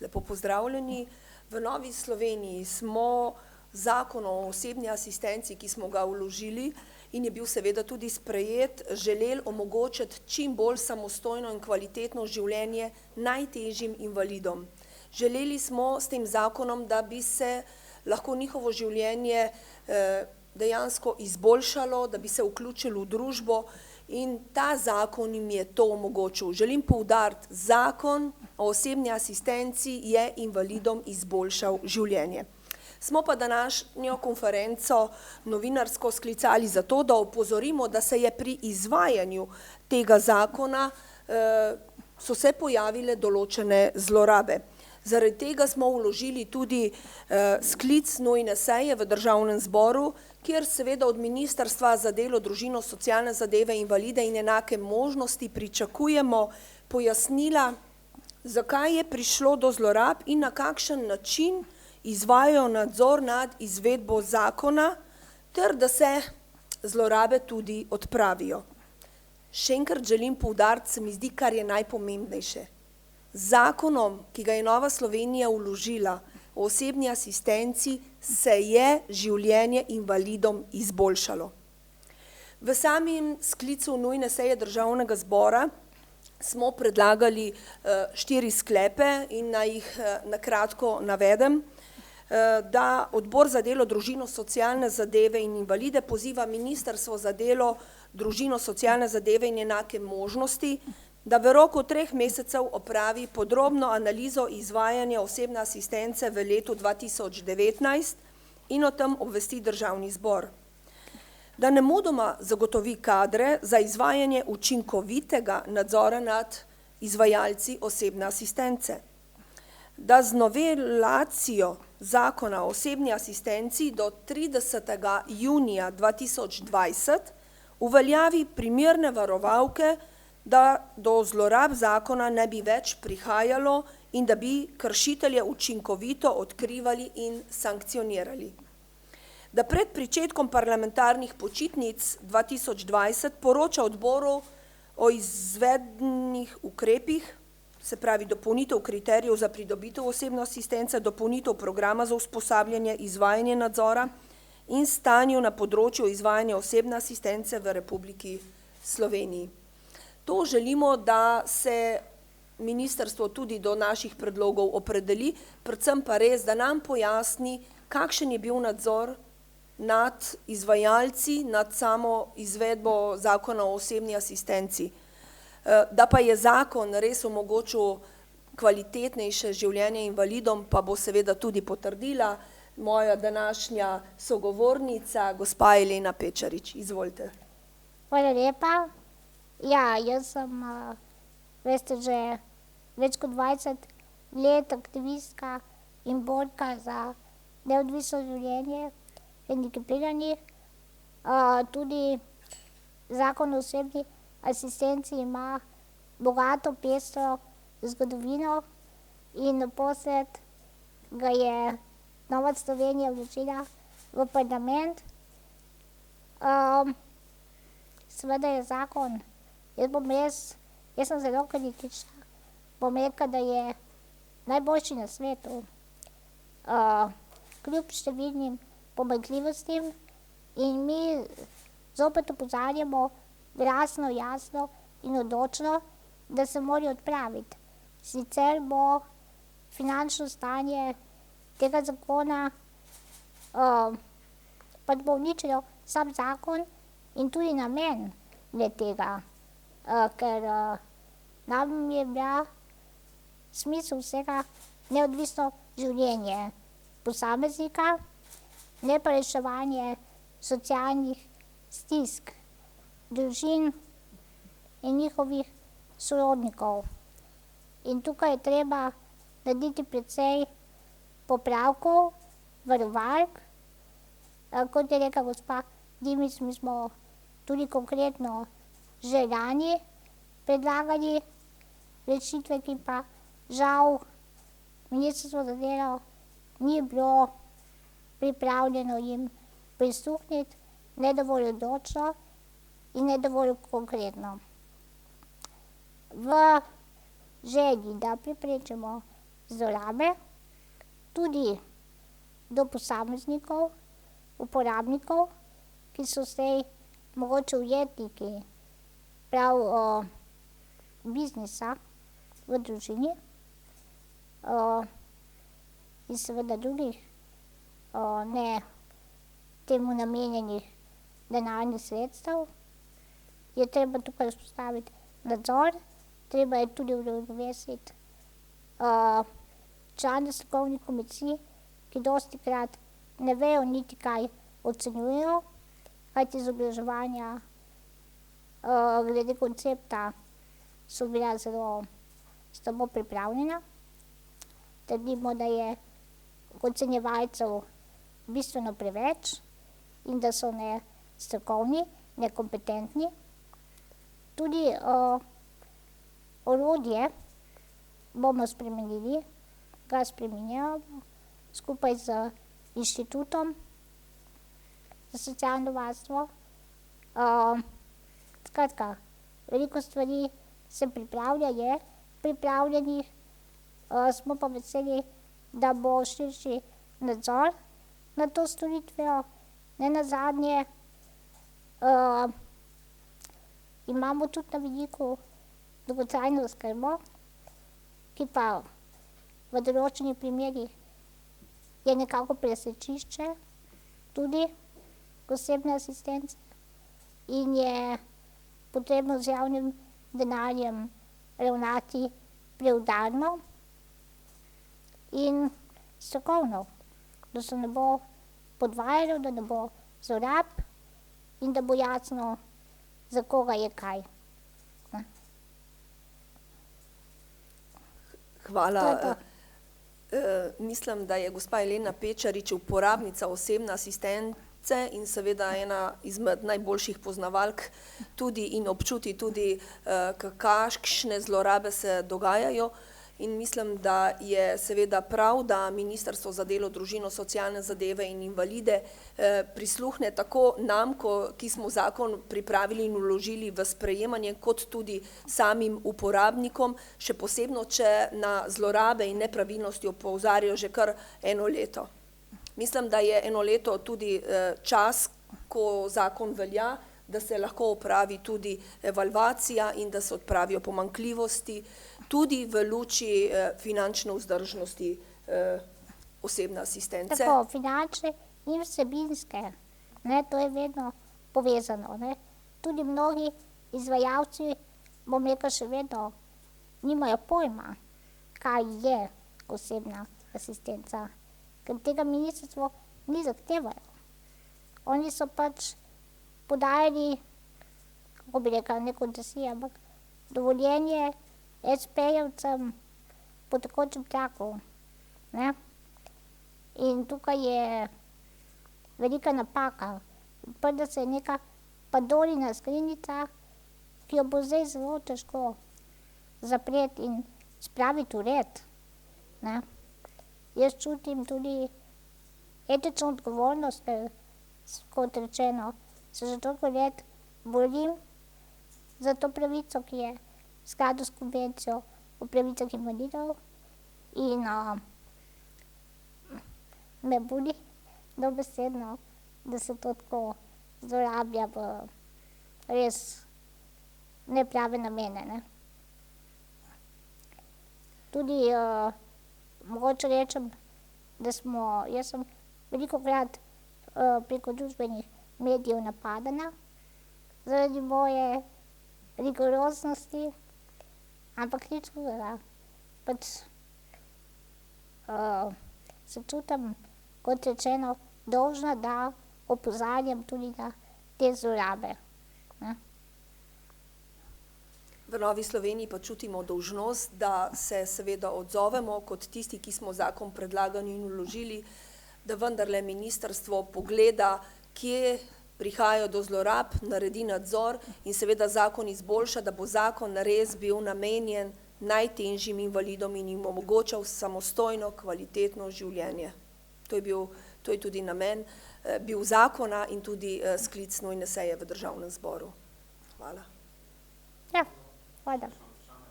Lepo pozdravljeni. V Novi Sloveniji smo zakon o osebni asistenci, ki smo ga vložili in je bil seveda tudi sprejet, želeli omogočiti čim bolj samostojno in kvalitetno življenje najtežjim invalidom. Želeli smo s tem zakonom, da bi se lahko njihovo življenje dejansko izboljšalo, da bi se vključili v družbo in ta zakon jim je to omogočil. Želim poudariti, zakon o osebni asistenci je invalidom izboljšal življenje. Smo pa današnjo konferenco novinarsko sklicali zato, da opozorimo, da se je pri izvajanju tega zakona so se pojavile določene zlorabe. Zaradi tega smo vložili tudi sklic nujne seje v Državnem zboru, kjer seveda od Ministrstva za delo, družino, socialne zadeve, invalide in enake možnosti pričakujemo pojasnila, zakaj je prišlo do zlorab in na kakšen način izvajajo nadzor nad izvedbo zakona, ter da se zlorabe tudi odpravijo. Še enkrat želim poudariti, se mi zdi, kar je najpomembnejše. Zakonom, ki ga je Nova Slovenija vložila o osebni asistenci, se je življenje invalidom izboljšalo. V samem sklicu nujne seje Državnega zbora smo predlagali 4 sklepe in naj jih na kratko navedem, da Odbor za delo, družino, socialne zadeve in invalide poziva Ministrstvo za delo, družino, socialne zadeve in enake možnosti, da v roku 3 mesecev opravi podrobno analizo izvajanja osebne asistence v letu 2019 in o tem obvesti Državni zbor. Da nemudoma zagotovi kadre za izvajanje učinkovitega nadzora nad izvajalci osebne asistence. Da z novelacijo zakona o osebni asistenci do 30. junija 2020 uveljavi primerne varovalke, da do zlorab zakona ne bi več prihajalo in da bi kršitelje učinkovito odkrivali in sankcionirali. Da pred pričetkom parlamentarnih počitnic 2020 poroča odboru o izvedbenih ukrepih, se pravi dopolnitev kriterijev za pridobitev osebne asistence, dopolnitev programa za usposabljanje, izvajanje nadzora in stanju na področju izvajanja osebne asistence v Republiki Sloveniji. To želimo, da se ministrstvo tudi do naših predlogov opredeli, predvsem pa res, da nam pojasni, kakšen je bil nadzor nad izvajalci, nad samo izvedbo zakona o osebni asistenci. Da pa je zakon res omogočil kvalitetnejše življenje invalidom, pa bo seveda tudi potrdila moja današnja sogovornica, gospa Elena Pečarič. Izvolite. Hvala lepa. Ja, jaz sem, veste, že več kot 20 let aktivistka in borka za neodvisno življenje hendikepiranih. Tudi zakon o osebni asistenci ima bogato, pestro zgodovino in naposled ga je Nova Slovenija vložila v parlament. Seveda je zakon, jaz sem zelo kritična, bom rekla, da je najboljši na svetu, kljub številnim pomanjkljivostim, in mi zopet opozarjamo glasno, jasno in odločno, da se morajo odpraviti. Sicer bo finančno stanje tega zakona pač bo uničilo sam zakon in tudi namen le-tega, ker nam je bila smisel vsega neodvisno življenje posameznika, ne pa reševanje socialnih stisk družin in njihovih sorodnikov. In tukaj je treba narediti precej popravkov, varovalk. Kot je rekla gospa Dimic, mi smo tudi konkretno že lani predlagali rešitve, ki pa žal Ministrstvo za delo ni bilo pripravljeno jim prisluhniti, ne dovolj odločno in ne dovolj konkretno. V želji, da preprečimo zlorabe, tudi do posameznikov, uporabnikov, ki so zdaj mogoče ujetniki prav biznisa v družini in seveda drugih ne temu namenjenih denarnih sredstev, je treba tukaj vzpostaviti nadzor, treba je tudi uravnovesiti člane strokovnih komisij, ki dostikrat ne vejo niti, kaj ocenjujejo, kajti izobraževanja glede koncepta so bila zelo slabo pripravljena. Trdimo, da je ocenjevalcev bistveno preveč in da so nestrokovni, nekompetentni. Tudi orodje bomo spremenili, ga spreminjamo skupaj z Inštitutom za socialno varstvo. Skratka, veliko stvari se pripravlja, je pripravljenih, smo pa veseli, da bo širši nadzor nad to storitvijo. Nenazadnje imamo tudi na vidiku dolgotrajno oskrbo, ki pa v določenih primerih je nekako presečišče tudi osebne asistence in je potrebno z javnim denarjem ravnati preudarno in strokovno, da se ne bo podvajalo, da ne bo zlorab in da bo jasno, za koga je kaj. Hvala. Mislim, da je gospa Elena Pečarič uporabnica osebne asistence in seveda ena izmed najboljših poznavalk tudi in občuti tudi, kakšne zlorabe se dogajajo. In mislim, da je seveda prav, da Ministrstvo za delo, družino, socialne zadeve in invalide prisluhne tako nam, ki smo zakon pripravili in vložili v sprejemanje, kot tudi samim uporabnikom, še posebno, če na zlorabe in nepravilnosti opozarjajo že kar eno leto. Mislim, da je eno leto tudi čas, ko zakon velja, da se lahko opravi tudi evalvacija in da se odpravijo pomanjkljivosti, tudi v luči finančne vzdržnosti osebne asistence. Tako, finančne in vsebinske, to je vedno povezano. Tudi mnogi izvajalci, bom rekla, še vedno nimajo pojma, kaj je osebna asistenca, ker tega ministrstvo ni zahtevajo. Oni so pač podajali, kako bi rekla, ne koncesije, ampak dovoljenje SP-jevcem po tekočem traku. In tukaj je velika napaka. Odprla se je neka Pandorina skrinjica, ki jo bo zdaj zelo težko zapreti in spraviti v red. Jaz čutim tudi etično odgovornost, ker, kot rečeno, se že toliko let borim za to pravico, ki je v skladu s konvencijo o pravicah invalidov in me boli dobesedno, da se to tako zlorablja v res neprave namene. Tudi mogoče rečem, da jaz sem velikokrat preko družbenih medijev napadana zaradi moje rigoroznosti, ampak nič drugega. Pač se čutim, kot rečeno, dolžna, da opozarjam tudi na te zlorabe. V Novi Sloveniji pa čutimo dolžnost, da se seveda odzovemo kot tisti, ki smo zakon predlagali in vložili, da vendarle ministrstvo pogleda, kje prihajajo do zlorab, naredi nadzor in seveda zakon izboljša, da bo zakon res bil namenjen najtežjim invalidom in jim omogočal samostojno, kvalitetno življenje. To je tudi namen bil zakona in tudi sklic nujne seje v Državnem zboru. Hvala. Ja, hvala.